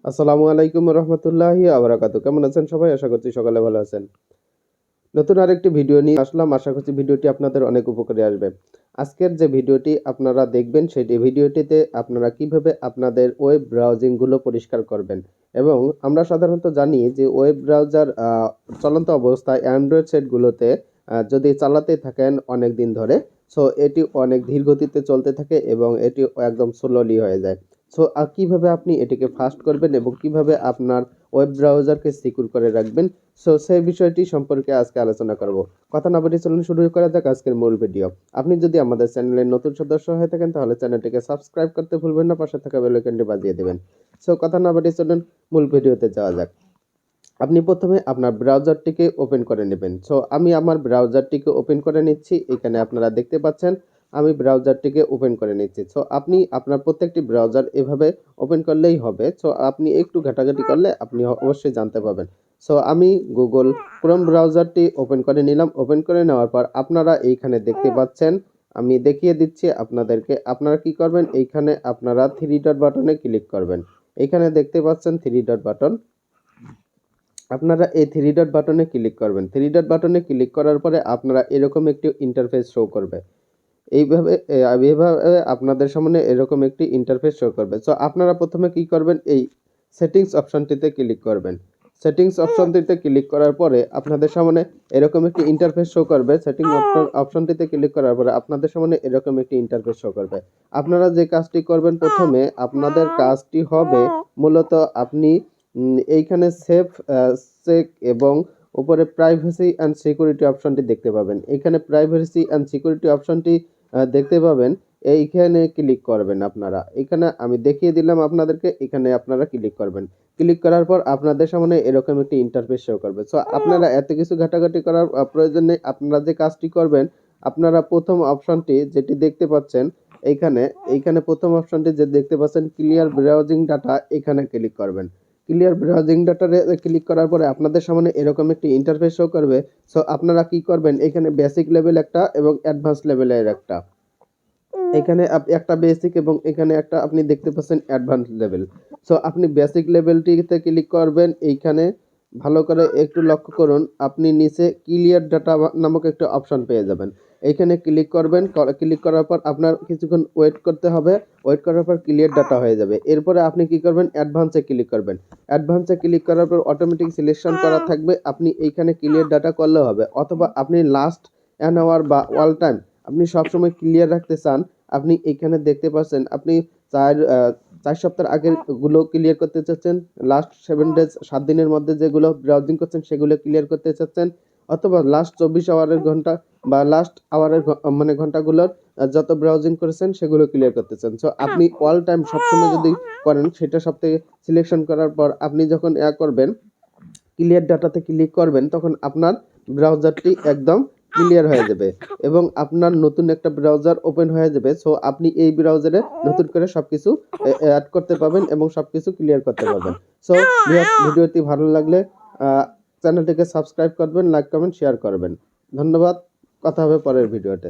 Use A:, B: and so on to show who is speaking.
A: আসসালামু আলাইকুম রহমতুল্লাহি আবরাকাতু। কেমন আছেন সবাই? আশা করছি সকালে ভালো আছেন। নতুন আরেকটি ভিডিও নিয়ে আসলাম। আশা করছি ভিডিওটি আপনাদের অনেক উপকারে আসবে। আজকের যে ভিডিওটি আপনারা দেখবেন সেটি ভিডিওটিতে আপনারা কিভাবে আপনাদের ওয়েব ব্রাউজিং গুলো পরিষ্কার করবেন এবং আমরা সাধারণত জানি যে ওয়েব ব্রাউজার চলন্ত অবস্থায় অ্যান্ড্রয়েড সেটগুলোতে যদি চালাতে থাকেন অনেক দিন ধরে, সো এটি অনেক ধীর গতিতে চলতে থাকে এবং এটি একদম স্লোলি হয়ে যায়। সো কিভাবে আপনি এটিকে ফাস্ট করবেন এবং কিভাবে আপনার ওয়েব ব্রাউজারকে সিকিউর করে রাখবেন, সো সেই বিষয়টি সম্পর্কে আজকে আলোচনা করব। কথা না বাড়িয়ে চলুন শুরু করা যাক আজকের মূল ভিডিও। আপনি যদি আমাদের চ্যানেলের নতুন সদস্য হয়ে থাকেন তাহলে চ্যানেলটিকে সাবস্ক্রাইব করতে ভুলবেন না, পাশে থাকা বেল আইকনটি বাজিয়ে দেবেন। সো কথা না বাড়িয়ে চলুন মূল ভিডিওতে যাওয়া যাক। আপনি প্রথমে আপনার ব্রাউজারটিকে ওপেন করে নেবেন। সো আমি আমার ব্রাউজারটিকে ওপেন করে নিচ্ছি। এখানে আপনারা দেখতে পাচ্ছেন আমি ব্রাউজারটিকে ওপেন করে নিচ্ছি। সো আপনি আপনার প্রত্যেকটি ব্রাউজার এভাবে ওপেন করলেই হবে। সো আপনি একটু ঘাটাঘাটি করলে আপনি অবশ্যই জানতে পারবেন। সো আমি গুগল ক্রোম ব্রাউজারটি ওপেন করে নিলাম। ওপেন করে নেওয়ার পর আপনারা এইখানে দেখতে পাচ্ছেন, আমি দেখিয়ে দিচ্ছি আপনাদেরকে। আপনারা কি করবেন, এইখানে আপনারা থ্রি ডট বাটনে ক্লিক করবেন। এইখানে দেখতে পাচ্ছেন থ্রি ডট বাটন। আপনারা এই থ্রি ডট বাটনে ক্লিক করবেন। থ্রি ডট বাটনে ক্লিক করার পরে আপনারা এরকম একটি ইন্টারফেস শো করবে। এইভাবে আপনাদের সামনে এরকম একটি ইন্টারফেস শো করবে। সো আপনারা প্রথমে কি করবেন, এই সেটিংস অপশনটিতে ক্লিক করবেন। সেটিংস অপশনটিতে ক্লিক করার পরে আপনাদের সামনে এরকম একটি ইন্টারফেস শো করবে। সেটিং অপশনটিতে ক্লিক করার পরে আপনাদের সামনে এরকম একটি ইন্টারফেস শো করবে। আপনারা যে কাজটি করবেন, প্রথমে আপনাদের কাজটি হবে মূলত আপনি এইখানে চেক এবং উপরে প্রাইভেসি অ্যান্ড সিকিউরিটি অপশনটি দেখতে পাবেন। এখানে প্রাইভেসি অ্যান্ড সিকিউরিটি অপশনটি দেখতে পাবেন। এইখানে ক্লিক করবেন আপনারা। এখানে আমি দেখিয়ে দিলাম আপনাদেরকে, এখানে আপনারা ক্লিক করবেন। ক্লিক করার পর আপনাদের সামনে এরকম একটি ইন্টারফেস শো করবে। সো আপনারা এত কিছু ঘাটাঘাটি করার প্রয়োজন নেই। আপনারা যে কাজটি করবেন, আপনারা প্রথম অপশনটি যেটি দেখতে পাচ্ছেন এইখানে প্রথম অপশনটি যে দেখতে পাচ্ছেন ক্লিয়ার ব্রাউজিং ডাটা, এখানে ক্লিক করবেন। ক্লিয়ার ব্রাউজিং ডাটারে ক্লিক করার পরে আপনাদের সামনে এরকম একটি ইন্টারফেস শো করবে। সো আপনারা কি করবেন, এখানে বেসিক লেভেল একটা এবং অ্যাডভান্স লেভেলের একটা, এখানে একটা বেসিক এবং এখানে একটা আপনি দেখতে পাচ্ছেন অ্যাডভান্স লেভেল। সো আপনি বেসিক লেভেলটিতে ক্লিক করবেন। এইখানে ভালো করে একটু লক্ষ্য করুন, আপনি নিচে ক্লিয়ার ডাটা নামক একটা অপশন পেয়ে যাবেন। এইখানে ক্লিক করবেন। ক্লিক করার পর আপনার কিছুক্ষণ ওয়েট করতে হবে। ওয়েট করার পর ক্লিয়ার ডাটা হয়ে যাবে। এরপরে আপনি কি করবেন, অ্যাডভান্সে ক্লিক করবেন। অ্যাডভান্সে ক্লিক করার পর অটোমেটিক সিলেকশন করা থাকবে। আপনি এইখানে ক্লিয়ার ডাটা করলেও হবে, অথবা আপনি লাস্ট অ্যান আওয়ার বা অল টাইম আপনি সবসময় ক্লিয়ার রাখতে চান, আপনি এখানে দেখতে পাচ্ছেন আপনি 4 সপ্তাহ আগের গুলো ক্লিয়ার করতে চাচ্ছেন, লাস্ট 7 ডেজ 7 দিনের মধ্যে যেগুলো ব্রাউজিং করছেন সেগুলো ক্লিয়ার করতে চাচ্ছেন, অথবা লাস্ট 24 আওয়ারের ঘন্টা বা লাস্ট আওয়ারের মানে ঘন্টাগুলোর যত ব্রাউজিং করেছেন সেগুলো ক্লিয়ার করতে চান। সো আপনি অল টাইম সবসময় যদি করেন, সেটা সবথেকে সিলেকশন করার পর আপনি যখন করবেন ক্লিয়ার ডাটাতে ক্লিক করবেন, তখন আপনার ব্রাউজারটি একদম ক্লিয়ার হয়ে যাবে এবং আপনার নতুন একটা ব্রাউজার ওপেন হয়ে যাবে। সো আপনি এই ব্রাউজারে নতুন করে সবকিছু অ্যাড করতে পারবেন এবং সবকিছু ক্লিয়ার করতে পারবেন। সো ভিডিওটি ভালো লাগলে চ্যানেলটিকে সাবস্ক্রাইব করবেন, লাইক কমেন্ট শেয়ার করবেন। ধন্যবাদ। কথা হবে পরের ভিডিওতে।